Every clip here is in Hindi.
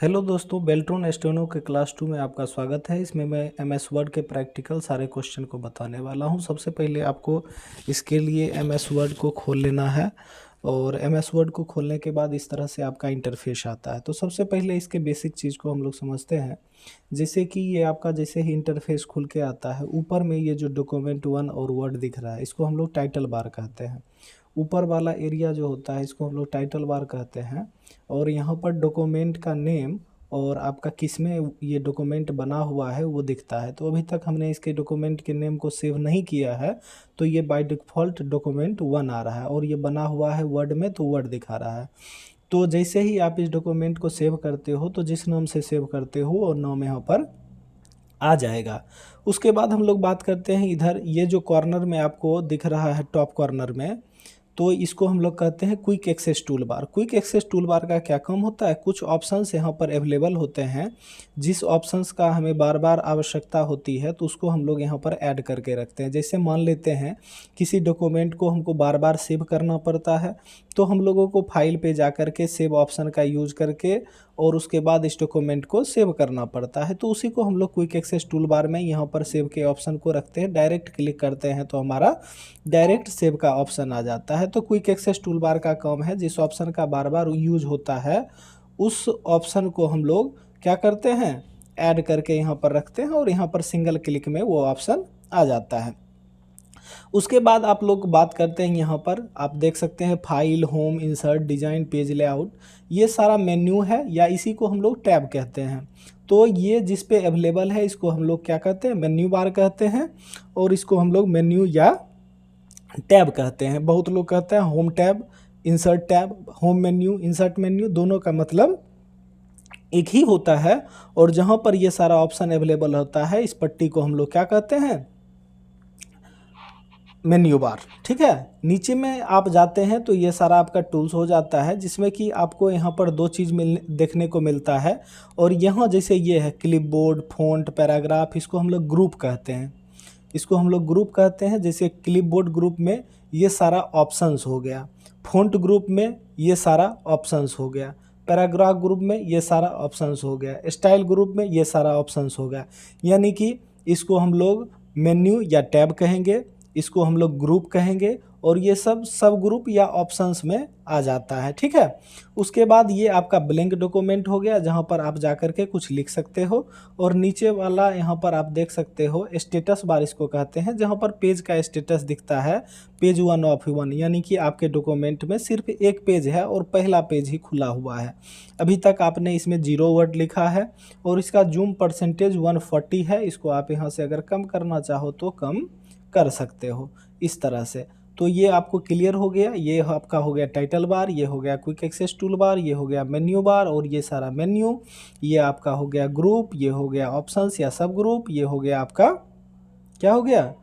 हेलो दोस्तों, बेल्ट्रॉन स्टेनो के क्लास 2 में आपका स्वागत है। इसमें मैं एमएस वर्ड के प्रैक्टिकल सारे क्वेश्चन को बताने वाला हूं। सबसे पहले आपको इसके लिए एमएस वर्ड को खोल लेना है और एमएस वर्ड को खोलने के बाद इस तरह से आपका इंटरफेस आता है। तो सबसे पहले इसके बेसिक चीज़ को हम लोग समझते हैं। जैसे कि ये आपका जैसे ही इंटरफेस खुल के आता है, ऊपर में ये जो डॉक्यूमेंट 1 और वर्ड दिख रहा है, इसको हम लोग टाइटल बार कहते हैं। ऊपर वाला एरिया जो होता है इसको हम लोग टाइटल बार कहते हैं। और यहाँ पर डॉक्यूमेंट का नेम और आपका किस में ये डॉक्यूमेंट बना हुआ है वो दिखता है। तो अभी तक हमने इसके डॉक्यूमेंट के नेम को सेव नहीं किया है, तो ये बाय डिफ़ॉल्ट डॉक्यूमेंट 1 आ रहा है और ये बना हुआ है वर्ड में, तो वर्ड दिखा रहा है। तो जैसे ही आप इस डॉक्यूमेंट को सेव करते हो, तो जिस नाम से सेव करते हो और नाम यहाँ पर आ जाएगा। उसके बाद हम लोग बात करते हैं, इधर ये जो कॉर्नर में आपको दिख रहा है टॉप कॉर्नर में, तो इसको हम लोग कहते हैं quick access tool bar. Quick access tool bar का क्या काम होता है, कुछ ऑप्शंस यहाँ पर अवेलेबल होते हैं। जिस ऑप्शंस का हमें बार बार आवश्यकता होती है तो उसको हम लोग यहाँ पर ऐड करके रखते हैं। जैसे मान लेते हैं किसी डॉक्यूमेंट को हमको बार बार सेव करना पड़ता है, तो हम लोगों को फाइल पे जा कर के सेव ऑप्शन का यूज करके और उसके बाद इस डॉक्यूमेंट को सेव करना पड़ता है। तो उसी को हम लोग क्विक एक्सेस टूल बार में यहाँ पर सेव के ऑप्शन को रखते हैं। डायरेक्ट क्लिक करते हैं तो हमारा डायरेक्ट सेव का ऑप्शन आ जाता है। तो क्विक एक्सेस टूल बार का काम है, जिस ऑप्शन का बार बार यूज होता है उस ऑप्शन को हम लोग क्या करते हैं, ऐड करके यहाँ पर रखते हैं और यहाँ पर सिंगल क्लिक में वो ऑप्शन आ जाता है। उसके बाद आप लोग बात करते हैं, यहाँ पर आप देख सकते हैं file, home, insert, design, page layout, ये सारा मेन्यू है या इसी को हम लोग टैब कहते हैं। तो ये जिस पे अवेलेबल है इसको हम लोग क्या कहते हैं, मेन्यू बार कहते हैं और इसको हम लोग मेन्यू या टैब कहते हैं। बहुत लोग कहते हैं home tab, insert tab. Home menu, insert menu दोनों का मतलब एक ही होता है। और जहाँ पर ये सारा ऑप्शन अवेलेबल होता है इस पट्टी को हम लोग क्या कहते हैं, मेन्यू बार। ठीक है, नीचे में आप जाते हैं तो ये सारा आपका टूल्स हो जाता है, जिसमें कि आपको यहाँ पर दो चीज़ देखने को मिलता है। और यहाँ जैसे ये है क्लिपबोर्ड, फ़ॉन्ट, पैराग्राफ, इसको हम लोग ग्रुप कहते हैं। इसको हम लोग ग्रुप कहते हैं। जैसे क्लिपबोर्ड ग्रुप में ये सारा ऑप्शंस हो गया, फ़ॉन्ट ग्रुप में ये सारा ऑप्शंस हो गया, पैराग्राफ ग्रुप में ये सारा ऑप्शंस हो गया, स्टाइल ग्रुप में ये सारा ऑप्शंस हो गया। यानी कि इसको हम लोग मेन्यू या टैब कहेंगे, इसको हम लोग ग्रुप कहेंगे और ये सब ग्रुप या ऑप्शंस में आ जाता है। ठीक है, उसके बाद ये आपका ब्लैंक डॉक्यूमेंट हो गया, जहाँ पर आप जा कर के कुछ लिख सकते हो। और नीचे वाला यहाँ पर आप देख सकते हो स्टेटस बार इसको कहते हैं, जहाँ पर पेज का स्टेटस दिखता है, पेज 1 ऑफ 1, यानी कि आपके डॉक्यूमेंट में सिर्फ एक पेज है और पहला पेज ही खुला हुआ है। अभी तक आपने इसमें 0 वर्ड लिखा है और इसका जूम परसेंटेज 140 है। इसको आप यहाँ से अगर कम करना चाहो तो कम कर सकते हो इस तरह से। तो ये आपको क्लियर हो गया। ये आपका हो गया टाइटल बार, ये हो गया क्विक एक्सेस टूल बार, ये हो गया मेन्यू बार और ये सारा मेन्यू, ये आपका हो गया ग्रुप, ये हो गया ऑप्शंस या सब ग्रुप, ये हो गया आपका क्या हो गया,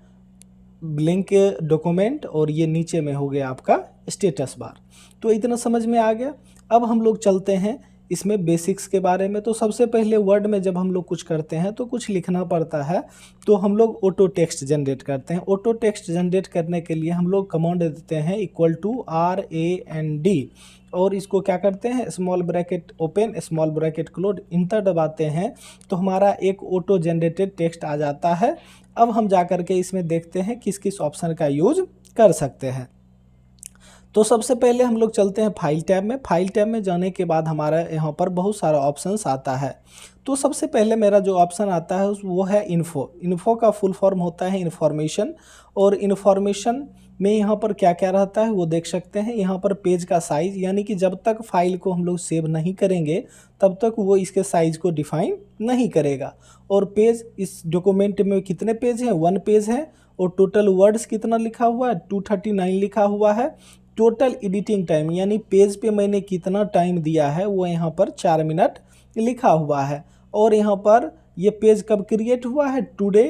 ब्लैंक डॉक्यूमेंट, और ये नीचे में हो गया आपका स्टेटस बार। तो इतना समझ में आ गया। अब हम लोग चलते हैं इसमें बेसिक्स के बारे में। तो सबसे पहले वर्ड में जब हम लोग कुछ करते हैं तो कुछ लिखना पड़ता है, तो हम लोग ऑटो टेक्स्ट जनरेट करते हैं। ऑटो टेक्स्ट जनरेट करने के लिए हम लोग कमांड देते हैं =RAND और इसको क्या करते हैं, small bracket open, small bracket close, inter दबाते हैं तो हमारा एक ऑटो जनरेटेड टेक्स्ट आ जाता है। अब हम जा कर के इसमें देखते हैं किस किस ऑप्शन का यूज कर सकते हैं। तो सबसे पहले हम लोग चलते हैं फाइल टैब में। फाइल टैब में जाने के बाद हमारा यहाँ पर बहुत सारा ऑप्शंस आता है। तो सबसे पहले मेरा जो ऑप्शन आता है वो है इन्फो। इन्फो का फुल फॉर्म होता है इन्फॉर्मेशन, और इन्फॉर्मेशन में यहाँ पर क्या क्या रहता है वो देख सकते हैं। यहाँ पर पेज का साइज़, यानी कि जब तक फाइल को हम लोग सेव नहीं करेंगे तब तक वो इसके साइज़ को डिफाइन नहीं करेगा। और पेज, इस डॉक्यूमेंट में कितने पेज हैं, 1 पेज है। और टोटल वर्ड्स कितना लिखा हुआ है, 239 लिखा हुआ है। टोटल एडिटिंग टाइम, यानी पेज पे मैंने कितना टाइम दिया है वो यहाँ पर 4 मिनट लिखा हुआ है। और यहाँ पर ये पेज कब क्रिएट हुआ है, टुडे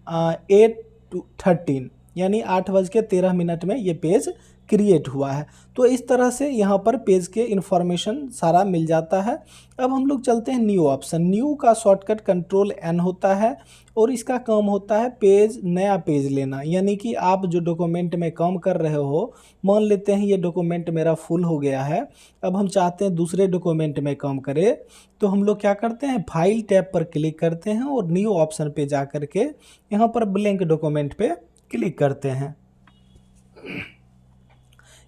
8:13, यानी 8:13 में ये पेज क्रिएट हुआ है। तो इस तरह से यहाँ पर पेज के इंफॉर्मेशन सारा मिल जाता है। अब हम लोग चलते हैं न्यू ऑप्शन। न्यू का शॉर्टकट कंट्रोल एन होता है और इसका काम होता है पेज, नया पेज लेना। यानी कि आप जो डॉक्यूमेंट में काम कर रहे हो, मान लेते हैं ये डॉक्यूमेंट मेरा फुल हो गया है, अब हम चाहते हैं दूसरे डॉक्यूमेंट में काम करें, तो हम लोग क्या करते हैं, फाइल टैब पर क्लिक करते हैं और न्यू ऑप्शन पे जा करके यहाँ पर ब्लैंक डॉक्यूमेंट पे क्लिक करते हैं।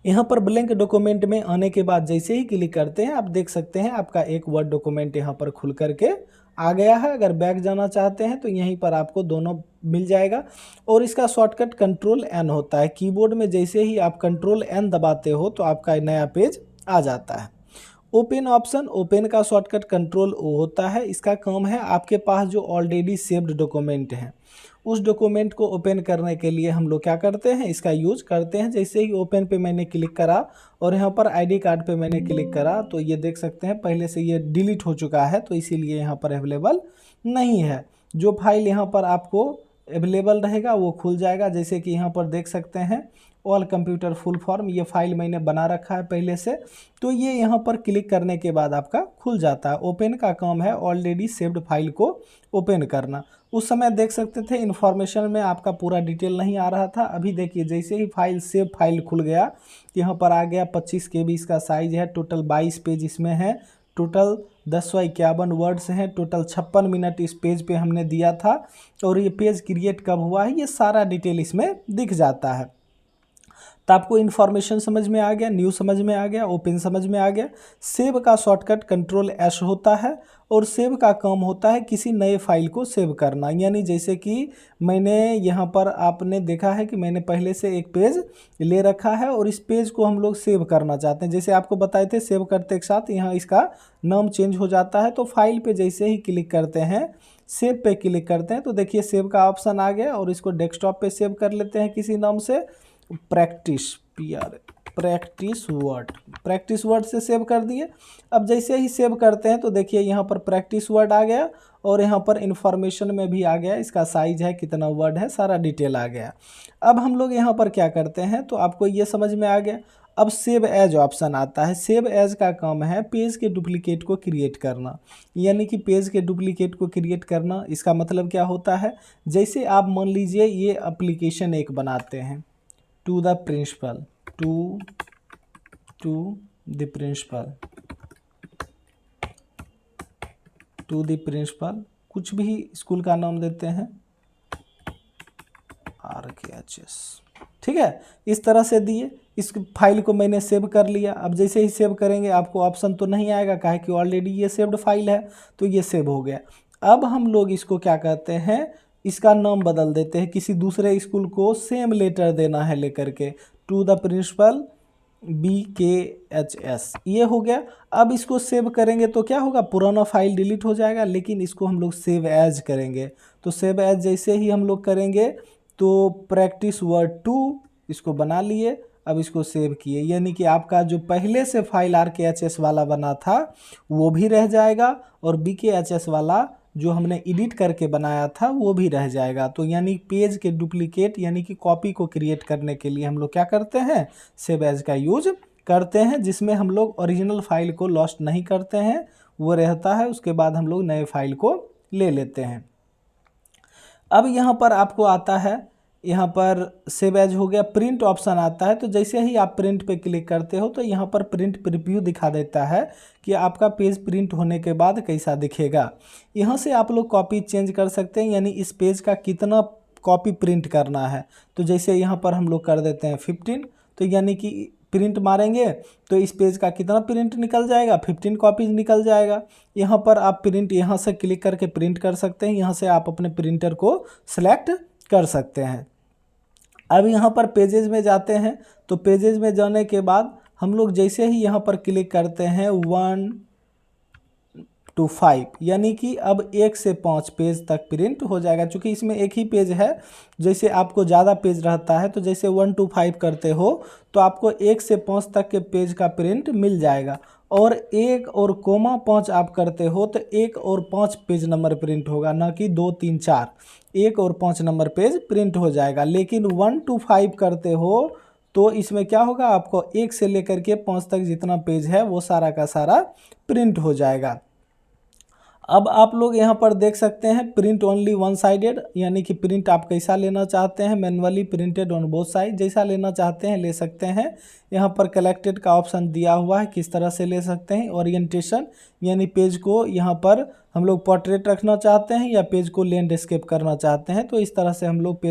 यहाँ पर ब्लैंक डॉक्यूमेंट में आने के बाद जैसे ही क्लिक करते हैं आप देख सकते हैं आपका एक वर्ड डॉक्यूमेंट यहाँ पर खुल करके आ गया है। अगर बैक जाना चाहते हैं तो यहीं पर आपको दोनों मिल जाएगा और इसका शॉर्टकट कंट्रोल एन होता है। कीबोर्ड में जैसे ही आप कंट्रोल एन दबाते हो तो आपका नया पेज आ जाता है। ओपन ऑप्शन, ओपन का शॉर्टकट कंट्रोल ओ होता है। इसका काम है आपके पास जो ऑलरेडी सेव्ड डॉक्यूमेंट है उस डॉक्यूमेंट को ओपन करने के लिए हम लोग क्या करते हैं, इसका यूज करते हैं। जैसे ही ओपन पे मैंने क्लिक करा और यहाँ पर आईडी कार्ड पे मैंने क्लिक करा तो ये देख सकते हैं पहले से ये डिलीट हो चुका है, तो इसीलिए यहाँ पर अवेलेबल नहीं है। जो फाइल यहाँ पर आपको अवेलेबल रहेगा वो खुल जाएगा। जैसे कि यहाँ पर देख सकते हैं ऑल कंप्यूटर फुल फॉर्म, ये फाइल मैंने बना रखा है पहले से, तो ये यहाँ पर क्लिक करने के बाद आपका खुल जाता है। ओपन का काम है ऑलरेडी सेव्ड फाइल को ओपन करना। उस समय देख सकते थे इन्फॉर्मेशन में आपका पूरा डिटेल नहीं आ रहा था। अभी देखिए जैसे ही फाइल सेव फाइल खुल गया यहाँ पर आ गया 25 KB इसका साइज है, टोटल 22 पेज इसमें है, टोटल 1051 वर्ड्स हैं, टोटल 56 मिनट इस पेज पे हमने दिया था और ये पेज क्रिएट कब हुआ है ये सारा डिटेल इसमें दिख जाता है। तो आपको इन्फॉर्मेशन समझ में आ गया, न्यू समझ में आ गया, ओपन समझ में आ गया। सेव का शॉर्टकट कंट्रोल एस होता है और सेव का काम होता है किसी नए फाइल को सेव करना। यानी जैसे कि मैंने यहाँ पर आपने देखा है कि मैंने पहले से एक पेज ले रखा है और इस पेज को हम लोग सेव करना चाहते हैं। जैसे आपको बताए थे सेव करते के साथ यहाँ इसका नाम चेंज हो जाता है। तो फाइल पे जैसे ही क्लिक करते हैं, सेव पे क्लिक करते हैं तो देखिए सेव का ऑप्शन आ गया और इसको डेस्कटॉप पे सेव कर लेते हैं किसी नाम से, प्रैक्टिस वर्ड से सेव कर दिए। अब जैसे ही सेव करते हैं तो देखिए यहाँ पर प्रैक्टिस वर्ड आ गया और यहाँ पर इन्फॉर्मेशन में भी आ गया, इसका साइज है, कितना वर्ड है, सारा डिटेल आ गया। अब हम लोग यहाँ पर क्या करते हैं, तो आपको ये समझ में आ गया। अब सेव एज ऑप्शन आता है। सेव एज का काम है पेज के डुप्लीकेट को क्रिएट करना। यानी कि पेज के डुप्लीकेट को क्रिएट करना, इसका मतलब क्या होता है, जैसे आप मान लीजिए ये एप्लीकेशन एक बनाते हैं to the principal, to the principal, कुछ भी स्कूल का नाम देते हैं, RKHS, ठीक है। इस तरह से दिए, इस फाइल को मैंने सेव कर लिया। अब जैसे ही सेव करेंगे आपको ऑप्शन तो नहीं आएगा, काहे कि ऑलरेडी ये सेव्ड फाइल है, तो ये सेव हो गया। अब हम लोग इसको क्या कहते हैं, इसका नाम बदल देते हैं, किसी दूसरे स्कूल को सेम लेटर देना है लेकर के, टू द प्रिंसिपल BKHS, ये हो गया। अब इसको सेव करेंगे तो क्या होगा, पुराना फाइल डिलीट हो जाएगा, लेकिन इसको हम लोग सेव एज करेंगे। तो सेव एज जैसे ही हम लोग करेंगे तो प्रैक्टिस वर्ड 2 इसको बना लिए, अब इसको सेव किए। यानी कि आपका जो पहले से फाइल RKHS वाला बना था वो भी रह जाएगा और BKHS वाला जो हमने एडिट करके बनाया था वो भी रह जाएगा। तो यानी पेज के डुप्लीकेट यानी कि कॉपी को क्रिएट करने के लिए हम लोग क्या करते हैं, सेव एज का यूज करते हैं, जिसमें हम लोग ओरिजिनल फाइल को लॉस्ट नहीं करते हैं, वो रहता है। उसके बाद हम लोग नए फाइल को ले लेते हैं। अब यहाँ पर आपको आता है, यहाँ पर सेव एज हो गया, प्रिंट ऑप्शन आता है। तो जैसे ही आप प्रिंट पे क्लिक करते हो तो यहाँ पर प्रिंट प्रीव्यू दिखा देता है कि आपका पेज प्रिंट होने के बाद कैसा दिखेगा। यहाँ से आप लोग कॉपी चेंज कर सकते हैं, यानी इस पेज का कितना कॉपी प्रिंट करना है। तो जैसे यहाँ पर हम लोग कर देते हैं 15, तो यानी कि प्रिंट मारेंगे तो इस पेज का कितना प्रिंट निकल जाएगा, 15 कॉपीज निकल जाएगा। यहाँ पर आप प्रिंट यहाँ से क्लिक करके प्रिंट कर सकते हैं, यहाँ से आप अपने प्रिंटर को सेलेक्ट कर सकते हैं। अब यहाँ पर पेजेस में जाते हैं, तो पेजेस में जाने के बाद हम लोग जैसे ही यहाँ पर क्लिक करते हैं 1 to 5, यानी कि अब 1 से 5 पेज तक प्रिंट हो जाएगा। चूँकि इसमें एक ही पेज है, जैसे आपको ज़्यादा पेज रहता है तो जैसे 1 to 5 करते हो तो आपको 1 से 5 तक के पेज का प्रिंट मिल जाएगा। और 1 और कोमा 5 आप करते हो तो 1 और 5 पेज नंबर प्रिंट होगा, ना कि 2 3 4, 1 और 5 नंबर पेज प्रिंट हो जाएगा। लेकिन 1 to 5 करते हो तो इसमें क्या होगा, आपको 1 से लेकर के 5 तक जितना पेज है वो सारा का सारा प्रिंट हो जाएगा। अब आप लोग यहाँ पर देख सकते हैं प्रिंट ओनली वन साइडेड, यानी कि प्रिंट आप कैसा लेना चाहते हैं, manually printed on both side, जैसा लेना चाहते हैं ले सकते हैं। यहाँ पर कलेक्टेड का ऑप्शन दिया हुआ है, किस तरह से ले सकते हैं। ओरिएंटेशन यानी पेज को यहाँ पर हम लोग पोर्ट्रेट रखना चाहते हैं या पेज को लैंडस्केप करना चाहते हैं, तो इस तरह से हम लोग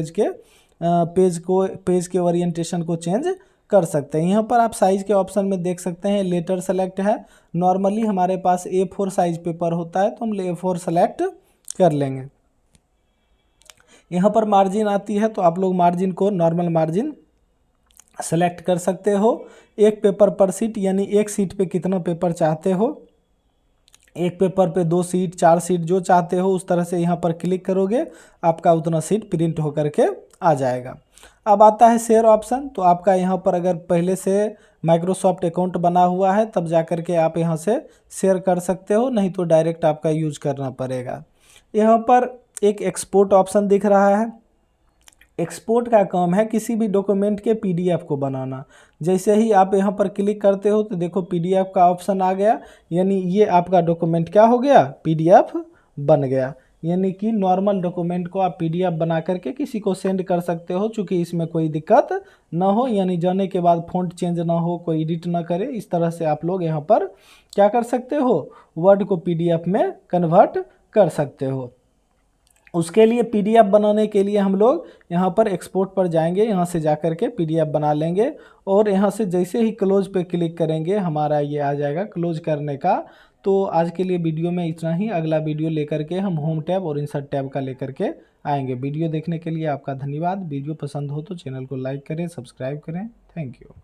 पेज के ओरिएंटेशन को चेंज कर सकते हैं। यहाँ पर आप साइज़ के ऑप्शन में देख सकते हैं लेटर सेलेक्ट है। नॉर्मली हमारे पास A4 साइज पेपर होता है तो हम A4 सेलेक्ट कर लेंगे। यहाँ पर मार्जिन आती है तो आप लोग मार्जिन को नॉर्मल मार्जिन सेलेक्ट कर सकते हो। एक पेपर पर सीट यानी एक सीट पे कितना पेपर चाहते हो, एक पेपर पे 2 सीट 4 सीट जो चाहते हो उस तरह से यहाँ पर क्लिक करोगे, आपका उतना सीट प्रिंट होकर के आ जाएगा। अब आता है शेयर ऑप्शन, तो आपका यहाँ पर अगर पहले से माइक्रोसॉफ्ट अकाउंट बना हुआ है तब जा कर के आप यहाँ से शेयर कर सकते हो, नहीं तो डायरेक्ट आपका यूज करना पड़ेगा। यहाँ पर एक एक्सपोर्ट ऑप्शन दिख रहा है। एक्सपोर्ट का काम है किसी भी डॉक्यूमेंट के PDF को बनाना। जैसे ही आप यहाँ पर क्लिक करते हो तो देखो PDF का ऑप्शन आ गया, यानी ये आपका डॉक्यूमेंट क्या हो गया, PDF बन गया। यानी कि नॉर्मल डॉक्यूमेंट को आप PDF बना करके किसी को सेंड कर सकते हो, चूँकि इसमें कोई दिक्कत ना हो, यानी जाने के बाद फ़ॉन्ट चेंज ना हो, कोई एडिट ना करे। इस तरह से आप लोग यहाँ पर क्या कर सकते हो, वर्ड को PDF में कन्वर्ट कर सकते हो। उसके लिए PDF बनाने के लिए हम लोग यहाँ पर एक्सपोर्ट पर जाएंगे, यहाँ से जा कर के PDF बना लेंगे और यहाँ से जैसे ही क्लोज पे क्लिक करेंगे हमारा ये आ जाएगा क्लोज करने का। तो आज के लिए वीडियो में इतना ही। अगला वीडियो लेकर के हम होम टैब और इंसर्ट टैब का लेकर के आएंगे। वीडियो देखने के लिए आपका धन्यवाद। वीडियो पसंद हो तो चैनल को लाइक करें, सब्सक्राइब करें। Thank you.